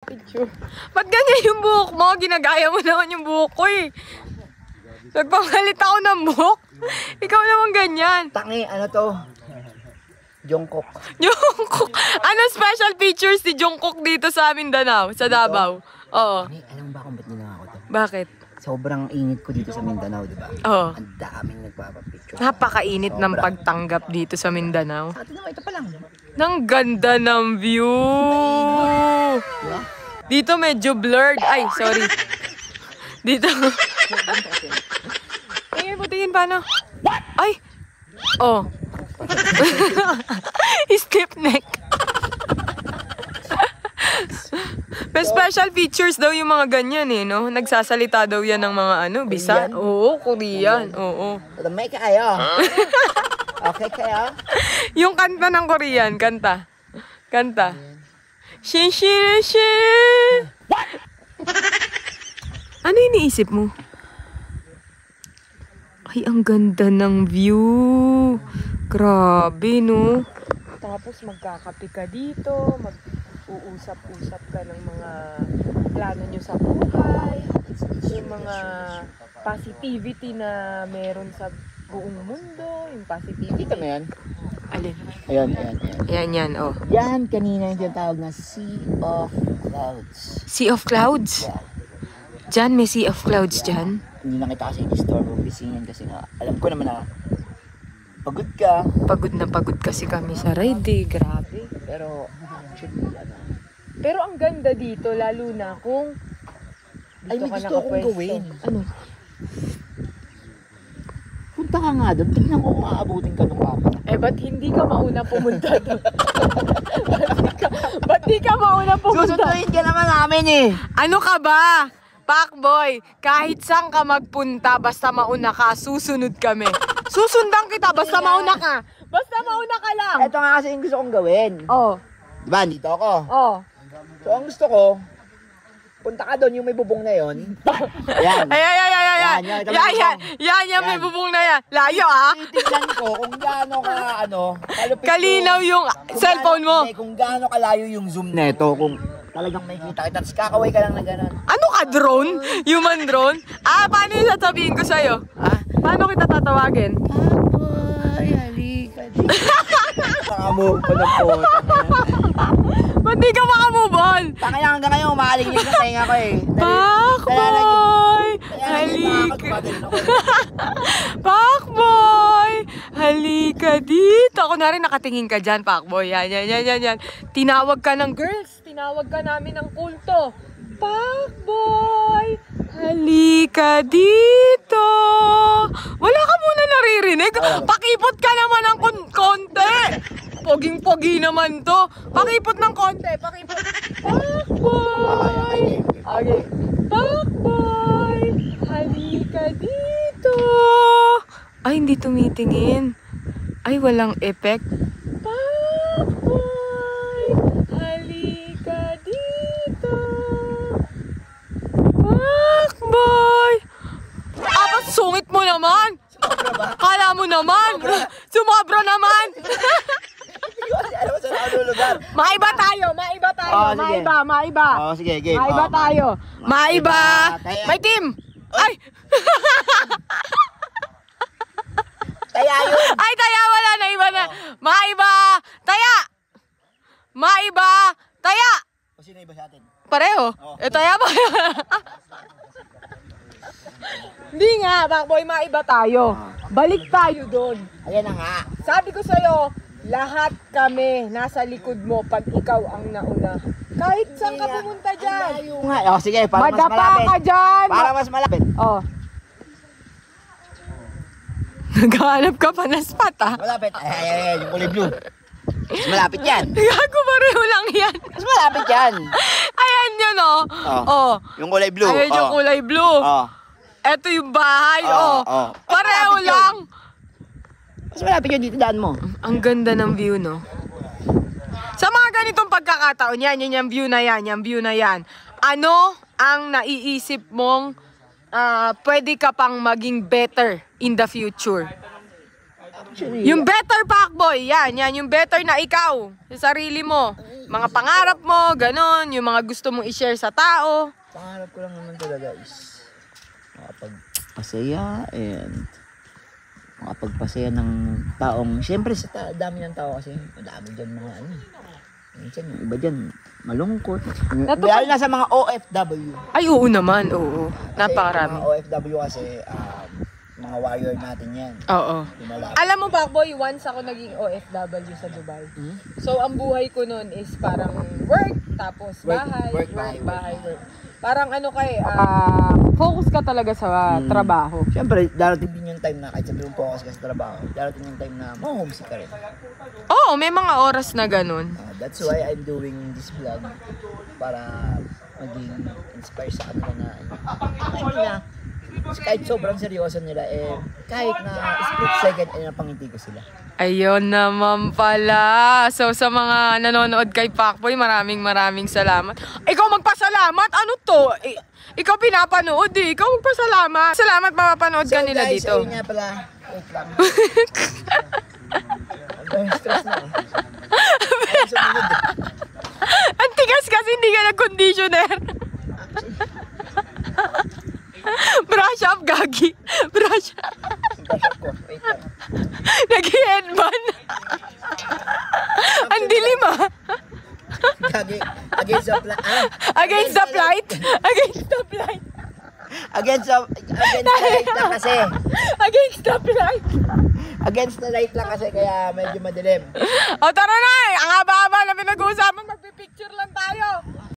Picture. Ba't ganyan yung buhok mo? Ginagaya mo naman yung buhok ko eh. Nagpamalit ako ng buhok. Ikaw naman ganyan. Tangi, ano to? Jungkook. Jungkook. Ano special features ni Jungkook dito sa Mindanao? Sa Davao? Oo. Alam mo ba kung ba't nila ako to? Bakit? Sobrang init ko dito sa Mindanao, di ba? Oo. Ang daming nagpapapicture. Napakainit ng pagtanggap dito sa Mindanao. Sa atin naman, ito pa lang. Nang ganda ng view. Dito medyo blurred. Ay, sorry. Dito. Tingin paano? Ay! Oh. Stiff neck. May special features daw yung mga ganyan eh, no? Nagsasalita daw yan ng mga ano, Bisa. Oo, Korean. Oo. May kayo. Okay kayo? Yung kanta ng Korean, kanta. Kanta. Shin shin shin. Ano iniisip mo? Ay, ang ganda ng view. Grabe, no? Tapos magkakape ka dito, mag-uusap-usap ka ng mga plano nyo sa buhay, yung mga positivity na meron sa buong mundo, yung positivity. Kita mo yan? Alin? Ayan. Ayan, yan, oh. Yan, kanina yung tinatawag na Sea of Clouds. Sea of Clouds? Yeah. Diyan, may Sea of Clouds dyan. Hindi na kita kasi in-store mo gisingin kasi nga, alam ko naman na pagod ka. Pagod na pagod kasi kami sa ride, eh. Grabe. Pero actually, ano. Pero ang ganda dito, lalo na kung dito Ay, may gusto akong gawin. Ano? Punta ka nga doon, tignan ko kung aabutin ka nung papa. Eh, ba't hindi ka mauna pumunta doon? ba't di ka mauna pumunta? Susunduin ka naman namin eh. Ano ka ba? Pakboy, kahit saan ka magpunta, basta mauna ka, susunod kami. Susundan kita, basta mauna ka. Basta mauna ka lang. Ito nga kasi yung gusto kong gawin. Oh. Diba, dito ako. Oh. So, ang gusto ko, punta ka doon, yung may bubong na yon. Ayan. Yan, may bubong na yan. Layo, ah. Titignan ko kung gaano ka, kalinaw yung cellphone mo. Kung gaano kalayo yung zoom neto, kung talagang may kita kita, tapos kakaway ka lang na gano'n. Ano ka, drone? Human drone? Ah, paano yung sasabihin ko sa'yo? Paano kita tatawagin? Papoy, halika dito. Makamove pa ng po. Ba't di ka makamove on? Takaya hanggang ngayon, umahalig-lig na tayo ko eh. Pakboy! Halika. Pakboy! Halika dito. Ako na rin nakatingin ka dyan, Pakboy. Yan. Tinawag ka ng girls. Tinawag ka namin ng kulto. Pakboy! Halika dito. Wala ka muna naririnig. Pakipot ka naman ng konti. Poging-pogi naman to. Pakipot ng konti. Pakipot. Pakboy! Okay. Pakboy! Halika dito. Ay, hindi tumitingin. Ay, walang effect. Pakboy! Halika dito. Pakboy! Apat, sungit mo naman. Kala mo naman. Sumobra naman. Alam mo saan ako lulugar? Maiba tayo. Oh, Maiba. Oh, sige, game. Maiba tayo. Maiba. May team. Ay! Taya yun. Ay, taya, wala na, iba na. Maiba. Taya. Maiba. Taya. O sino iba sa atin? Pareho. Taya ba? Hindi nga, Pakboy, maiba tayo. Balik tayo doon. Ayan na nga. Sabi ko sa'yo, lahat kami nasa likod mo pag ikaw ang nauna. Kahit saan ka pumunta dyan. O sige, para mas Madapa malapit. ka dyan. Para mas malapit. Oh. Naghahanap ka pa ng spot, ah. Malapit. Ay, yung kulay blue. Mas malapit yan. Gago, pareho lang yan. Mas malapit yan. Ayan yun, oh. Oh. Yung kulay blue. Ayan yung kulay blue. Oh. Eto yung bahay, oh. Pareho malapit lang. Mas malapit yun dito, daan mo. Ang ganda ng view, no? Sa mga ganitong pagkakataon, yan yung view na yan, yung view na yan. Ano ang naiisip mong pwede ka pang maging better in the future? Actually, Yung better Pacboy, yan, yung better na ikaw, sa sarili mo. Mga pangarap mo, ganon, yung mga gusto mong i-share sa tao. pangarap ko lang naman talaga is makapagpasaya and makapagpasaya ng taong, siyempre sa dami ng tao kasi madami dyan mga ano. Minsan yung iba dyan, malungkot. Lalo na sa mga OFW. Ay, oo naman, oo. Kasi Napakarami. mga OFW kasi, mga warrior natin yan. Oo. Lumalaban. Alam mo, Pacboy, once ako naging OFW sa Dubai. So, ang buhay ko nun is parang work, tapos bahay, Work, bahay, work. Parang ano focus ka talaga sa trabaho. Siyempre, darating din yung time na kahit sabi mong focus ka sa trabaho, darating yung time na ma-homesick ka rin. Oo, may mga oras na ganun. That's why I'm doing this vlog para maging inspire sa kanila na kahit sobrang seryoso nila kahit na split second ay napangiti ko sila. Ayun naman pala. So, sa mga nanonood kay Pacboy, maraming salamat. Ikaw magpasalamat? Ano to? Ikaw pinapanood eh. Ikaw magpasalamat. Salamat, mapapanood ka nila guys, dito. ayun nga pala. Wait lang. Ang stress na Ayun, sumunod Ang tigas kasi hindi ka nag-conditioner. Brush up, Gagi. Brush up. Brush up ko. Wait lang. Nag-headband. Ang dilim ah. Against the light. Against the light. Against the light. Against the light lang kasi. Against the light. Against the light lang kasi kaya medyo madilim. O tara na eh. Ang haba-haba na pinag-uusapan. Magpipicture lang tayo.